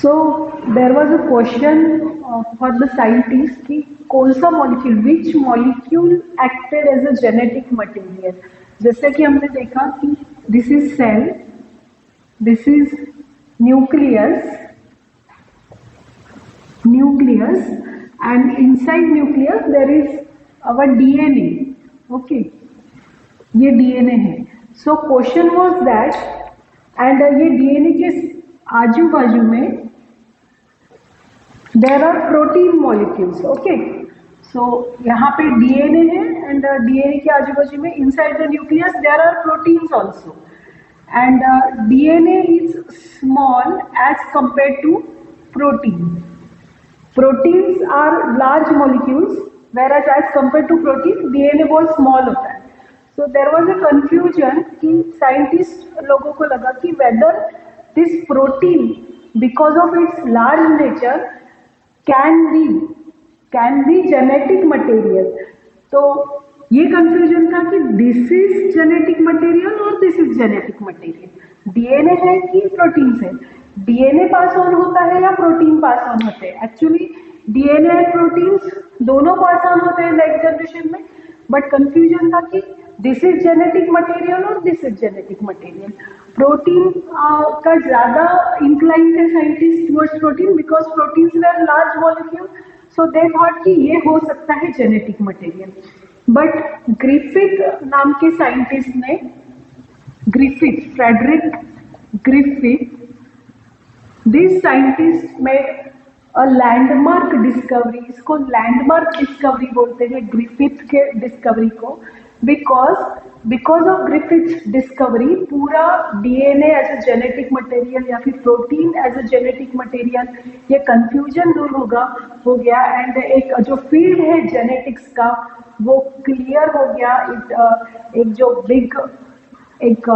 So there was a question for the scientist कि कौन सा molecule, which molecule acted as a genetic material. जैसे कि हमने देखा कि this is cell, this is nucleus, and inside nucleus there is our DNA. Okay, ये DNA है। So question was that, and ये DNA के आजू बाजू में there are protein molecules. Okay, so यहाँ पे DNA है and DNA के आजू बाजू में inside the nucleus there are proteins also, and DNA is small as compared to protein. Proteins are large molecules, whereas as compared to protein, DNA बहुत small होता है। So there was a confusion कि scientist लोगों को लगा कि whether this protein, because of its large nature, can be genetic material. तो ये confusion था कि this is genetic material और this is genetic material. DNA है कि proteins है, DNA पास ऑन होता है या प्रोटीन पास ऑन होते हैं। एक्चुअली DNA एंड प्रोटीन्स दोनों पास ऑन होते हैं नेक्स्ट जनरेशन में, बट कंफ्यूजन था कि दिस इज जेनेटिक मटेरियल और this is genetic material. Protein का ज्यादा इंक्लाइन थे scientist towards protein, because proteins were large molecule, so they thought कि ये हो सकता है जेनेटिक मटेरियल। बट ग्रिफिथ नाम के साइंटिस्ट ने, Frederick Griffith, this scientist made a landmark discovery. इसको लैंडमार्क डिस्कवरी बोलते हैं ग्रिफिथ के डिस्कवरी को, बिकॉज ऑफ ग्रिफिथ डिस्कवरी पूरा DNA as a genetic material या फिर protein as a genetic material, ये कंफ्यूजन दूर हो गया एंड एक जो फील्ड है जेनेटिक्स का वो क्लियर हो गया। एक जो बिग एक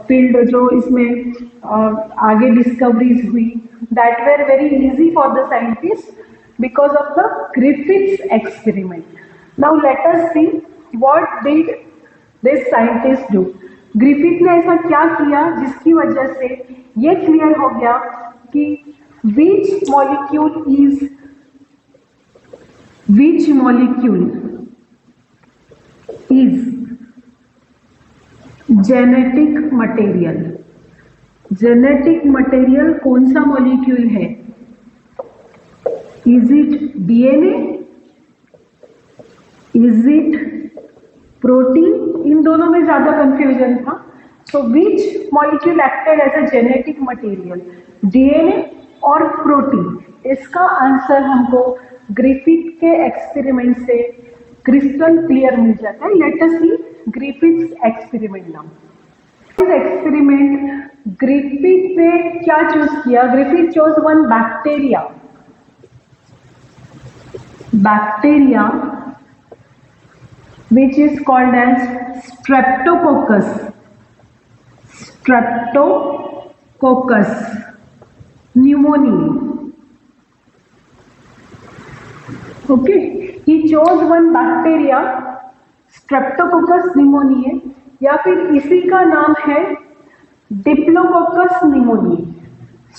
फील्ड जो इसमें आगे डिस्कवरीज हुई, that were very easy for the scientist because of the Griffiths experiment. Now let us see what did this scientist do. Griffith ने ऐसा क्या किया जिसकी वजह से ये क्लियर हो गया कि which molecule is genetic material. Genetic material कौन सा मॉलिक्यूल है? Is it DNA? Is it protein? इन दोनों में ज्यादा कंफ्यूजन था। So which molecule acted as a genetic material, DNA और प्रोटीन? इसका आंसर हमको ग्रिफिथ के एक्सपेरिमेंट से क्रिस्टल क्लियर मिल जाता है। Let us see Griffith's experiment now. इस एक्सपेरिमेंट ग्रिफिथ ने क्या चूज किया? Griffith chose one bacteria which is called as Streptococcus pneumoniae. Okay, he chose one bacteria Streptococcus pneumoniae, या फिर इसी का नाम है Diplococcus pneumoniae।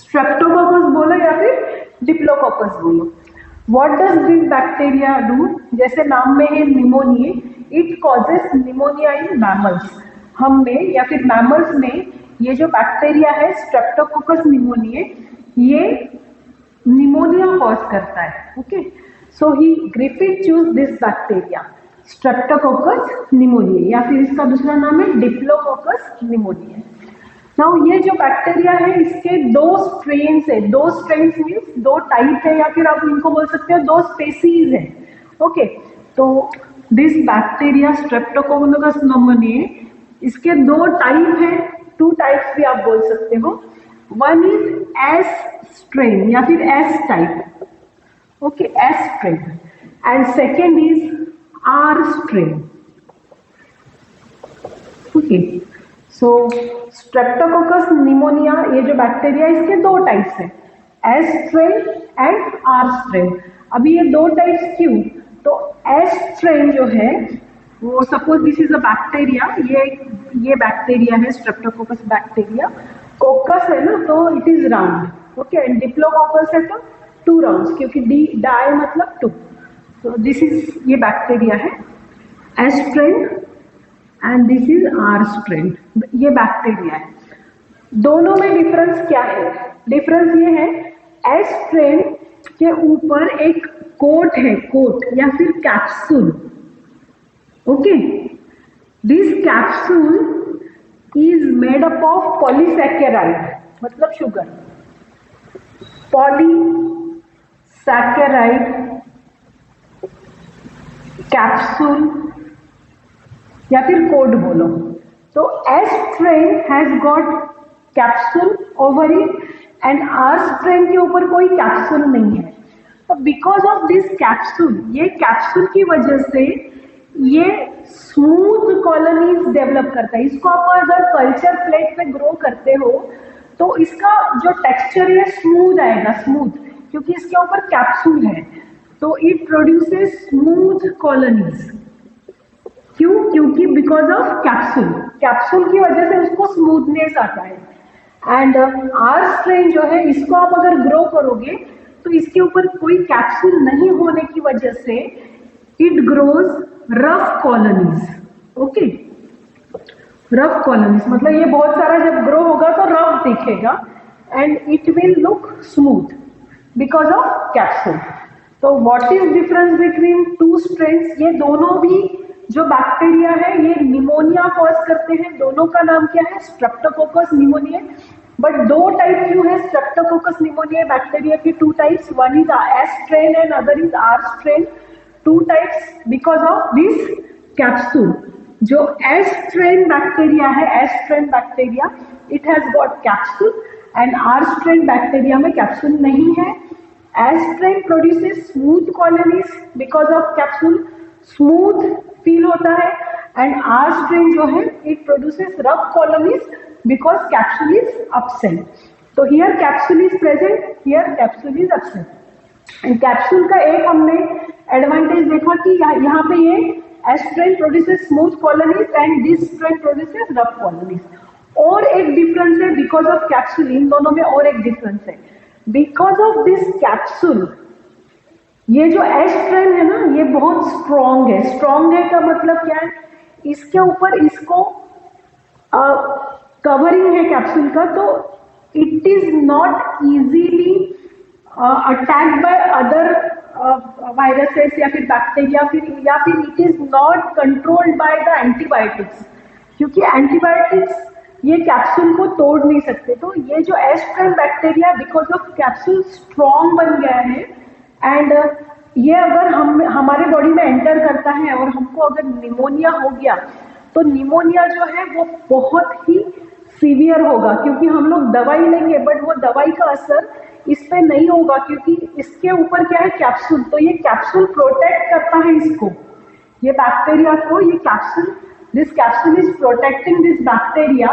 Streptococcus बोलो या फिर Diplococcus बोलो। What does this bacteria do? जैसे नाम में है pneumonia, it causes pneumonia in mammals। हम में या फिर mammals में ये जो बैक्टीरिया है Streptococcus pneumoniae, ये निमोनिया कॉज करता है। Okay, so he Griffith choose this bacteria Streptococcus pneumoniae, या फिर इसका दूसरा नाम है Diplococcus pneumoniae। नाउ ये जो बैक्टीरिया है इसके दो स्ट्रेन्स है। दो स्ट्रेन्स मीन्स दो टाइप है, या फिर आप इनको बोल सकते हो दो स्पेसीज है। ओके, तो दिस बैक्टीरिया Streptococcus pneumoniae, इसके दो टाइप है, टू टाइप्स भी आप बोल सकते हो। वन इज S स्ट्रेन या फिर S type, okay, S strain, and second is R strain. Okay, so Streptococcus pneumonia ये जो बैक्टीरिया इसके दो टाइप्स है, S strain and R strain. अभी ये दो टाइप्स क्यों? तो S स्ट्रेन जो है वो, suppose this is a bacteria, ये बैक्टीरिया है Streptococcus बैक्टीरिया, कोकस है ना, तो it is round. Okay, and diplococcus है तो 2 राउंड्स, क्योंकि डाई मतलब 2. तो दिस इज, ये बैक्टीरिया है S strain and this is R strain, ये बैक्टीरिया है. दोनों में डिफरेंस क्या है? डिफरेंस ये है, एस स्ट्रेन के ऊपर एक कोट है, कोट या फिर capsule. Okay, this capsule is made up of polysaccharide, मतलब शुगर, पॉलीसैकेराइड कैप्सूल या फिर कोट बोलो. तो S strain has got capsule over it and R strain के ऊपर कोई कैप्सूल नहीं है. तो बिकॉज ऑफ दिस कैप्सूल, ये कैप्सूल की वजह से ये स्मूथ कॉलोनीज डेवलप करता है. इसको आप अगर कल्चर प्लेट पे ग्रो करते हो तो इसका जो टेक्सचर है स्मूथ आएगा, स्मूथ, क्योंकि इसके ऊपर कैप्सूल है. तो इट प्रोड्यूसेस स्मूथ कॉलोनीज. क्यों? क्योंकि बिकॉज ऑफ कैप्सूल, कैप्सूल की वजह से उसको स्मूथनेस आता है. एंड आर स्ट्रेन जो है, इसको आप अगर ग्रो करोगे तो इसके ऊपर कोई कैप्सूल नहीं होने की वजह से it grows rough colonies. Okay, rough colonies मतलब ये बहुत सारा जब ग्रो होगा तो रफ दिखेगा and it will look smooth because of capsule. तो what is difference between 2 strains? ये दोनों भी जो बैक्टीरिया है ये निमोनिया कॉज करते हैं. दोनों का नाम क्या है? Streptococcus pneumonia. बट 2 टाइप क्यों है स्ट्रेप्टोकोकस निमोनिया बैक्टीरिया की? 2 types, one is S strain and other is R strain. 2 types because of this capsule. जो एस स्ट्रेन बैक्टीरिया है, S strain bacteria, it has got capsule and R strain bacteria में capsule नहीं है. S strain produces smooth colonies because of capsule, smooth feel होता है. And R strain जो है it produces rough colonies because capsule is absent. तो here capsule is present, here capsule is absent. And capsule का एक हमने advantage देखा कि यहाँ पे ये S strain produces smooth colonies and this strain produces rough colonies. और एक डिफरेंस है बिकॉज ऑफ कैप्सूल, इन दोनों में और एक डिफरेंस है. बिकॉज ऑफ दिस कैप्सूल, ये जो एस स्ट्रेन है ना, ये बहुत स्ट्रॉन्ग है. स्ट्रॉन्ग है का मतलब क्या है? इसके ऊपर इसको कवरिंग है कैप्सूल का, तो it is not easily attacked by other viruses या फिर बैक्टीरिया, या फिर it is not controlled by the antibiotics, क्योंकि एंटीबायोटिक्स ये कैप्सूल को तोड़ नहीं सकते. तो ये जो S strain bacteria because of capsule strong बन गया है एंड ये अगर हमारे बॉडी में एंटर करता है और हमको अगर निमोनिया हो गया तो निमोनिया जो है वो बहुत ही सीवियर होगा, क्योंकि हम लोग दवाई लेंगे बट वो दवाई का असर इस पे नहीं होगा, क्योंकि इसके ऊपर क्या है? कैप्सूल. तो ये कैप्सूल प्रोटेक्ट करता है इसको, ये बैक्टीरिया को. ये capsule, this capsule is protecting this bacteria.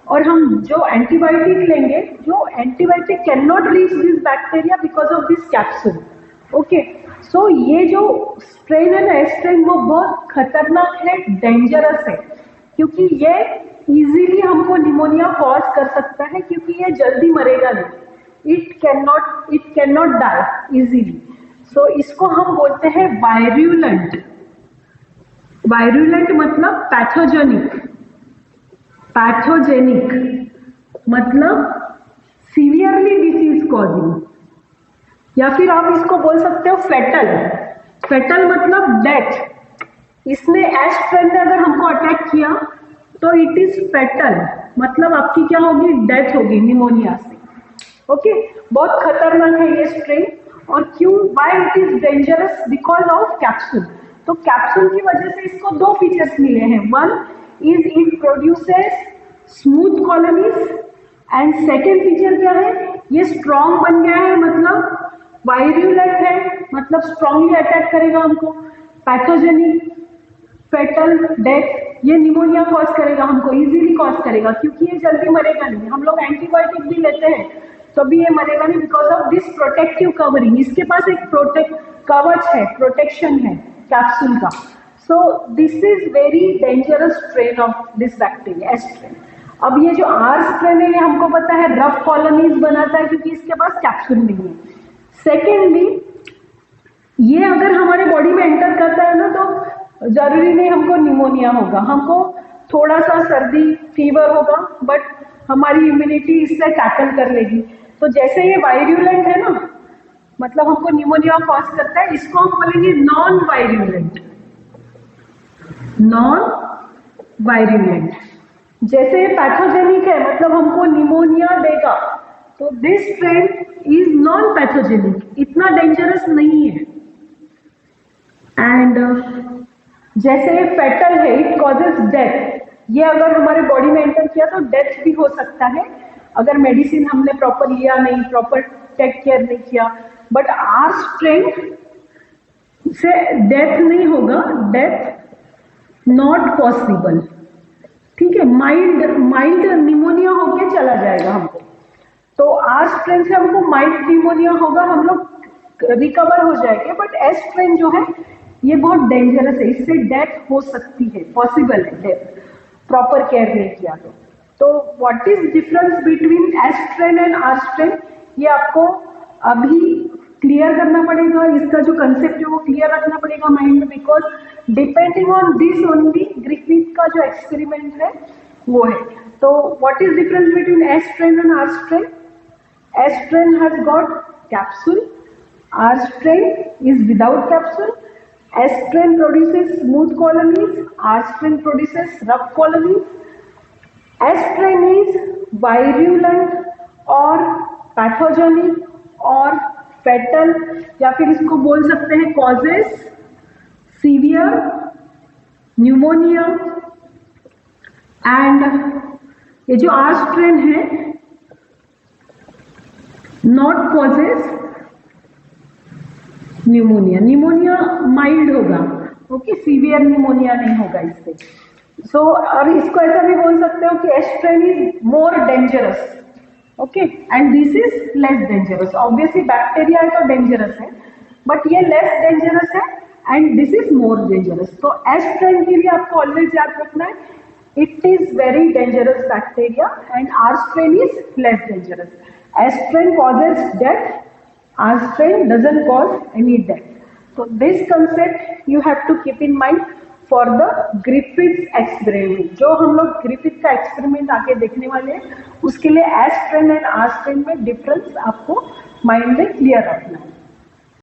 और हम जो एंटीबायोटिक लेंगे, जो antibiotic can not reach this bacteria because of this capsule. Okay, so ये जो स्ट्रेन है ना, स्ट्रेन, वो बहुत खतरनाक है, डेंजरस है, क्योंकि ये इजीली हमको निमोनिया कॉज कर सकता है, क्योंकि ये जल्दी मरेगा नहीं. It can not die easily. So इसको हम बोलते हैं वायरुलेंट. वायरुलेंट मतलब पैथोजेनिक. पैथोजेनिक मतलब सीवियरली डिसीज कॉजिंग, या फिर आप इसको बोल सकते हो फेटल. फेटल मतलब डेथ. इसने एस स्ट्रेन ने अगर हमको अटैक किया तो इट इज फेटल, मतलब आपकी क्या होगी? डेथ होगी निमोनिया से. ओके, बहुत खतरनाक है ये स्ट्रेन. और क्यों? Why it is dangerous? Because of capsule. तो कैप्सूल की वजह से इसको 2 फीचर्स मिले हैं. One is it produces smooth colonies and second feature क्या है? ये स्ट्रॉन्ग बन गया है, मतलब वायरुलेंट है, मतलब स्ट्रांगली अटैक करेगा हमको. पैथोजेनिक, फेटल, डेथ, ये निमोनिया कॉज करेगा हमको, इजीली कॉज करेगा, क्योंकि ये जल्दी मरेगा नहीं. हम लोग एंटीबायोटिक भी लेते हैं तो भी ये मरेगा नहीं because of this protective covering. इसके पास एक कवच है, प्रोटेक्शन है कैप्सूल का. So this is very dangerous strain of this bacteria, S strain. अब ये जो आर स्ट्रेन है ये हमको पता है रफ कॉलोनीज बनाता है क्योंकि इसके पास कैप्सूल नहीं है। सेकेंडली, ये अगर हमारे बॉडी में एंटर करता है ना तो जरूरी नहीं हमको निमोनिया होगा, हमको थोड़ा सा सर्दी फीवर होगा, बट हमारी इम्यूनिटी इससे टैकल कर लेगी। तो जैसे ये वायरुलेंट है ना, मतलब हमको निमोनिया कॉज करता है, इसको हम बोलेंगे नॉन वायरुलेंट। Non virulent. जैसे ये पैथोजेनिक है, मतलब हमको निमोनिया देगा, तो this strain is non pathogenic, इतना डेंजरस नहीं है। एंड जैसे ये फेटल है, इट कॉजेज डेथ, ये अगर हमारे बॉडी में एंटर किया तो डेथ भी हो सकता है अगर मेडिसिन हमने प्रॉपर लिया नहीं, प्रॉपर टेक केयर नहीं किया। बट आर स्ट्रेन से डेथ नहीं होगा, डेथ नॉट पॉसिबल, ठीक है। माइल्ड निमोनिया होके चला जाएगा हमको। तो आर स्ट्रेन से हमको माइल्ड निमोनिया होगा, हम लोग रिकवर हो जाएंगे। बट एस स्ट्रेन जो है ये बहुत डेंजरस है, इससे डेथ हो सकती है, पॉसिबल है डेथ, प्रॉपर केयर नहीं किया तो what is difference between S strain and R strain, ये आपको अभी क्लियर करना पड़ेगा। इसका जो कंसेप्ट है वो क्लियर रखना पड़ेगा माइंड में, because depending on this only Griffith का जो एक्सपेरिमेंट है वो है। तो what is difference between S strain and R strain? S strain has got capsule, R strain is without capsule. S strain produces smooth colonies, R strain produces rough colonies. S strain is virulent और pathogenic और fatal, या फिर इसको बोल सकते हैं causes severe pneumonia। And ये जो R strain है not causes pneumonia, pneumonia mild होगा, ओके, सीवियर निमोनिया नहीं होगा इससे। सो और इसको ऐसा भी बोल सकते हो कि S strain is more dangerous, okay, and this is less dangerous. Obviously bacteria है तो डेंजरस है, बट ये लेस डेंजरस है and this is more dangerous. तो एस स्ट्रेन की भी आपको ऑलवेज याद रखना है, it is very dangerous bacteria and R strain is less dangerous. S strain causes death, R strain doesn't cause any death. So this concept you have to keep in mind for the Griffiths experiment. जो हम लोग Griffith का experiment आगे देखने वाले हैं, उसके लिए S strain and R strain में डिफरेंस आपको माइंड में क्लियर रखना है।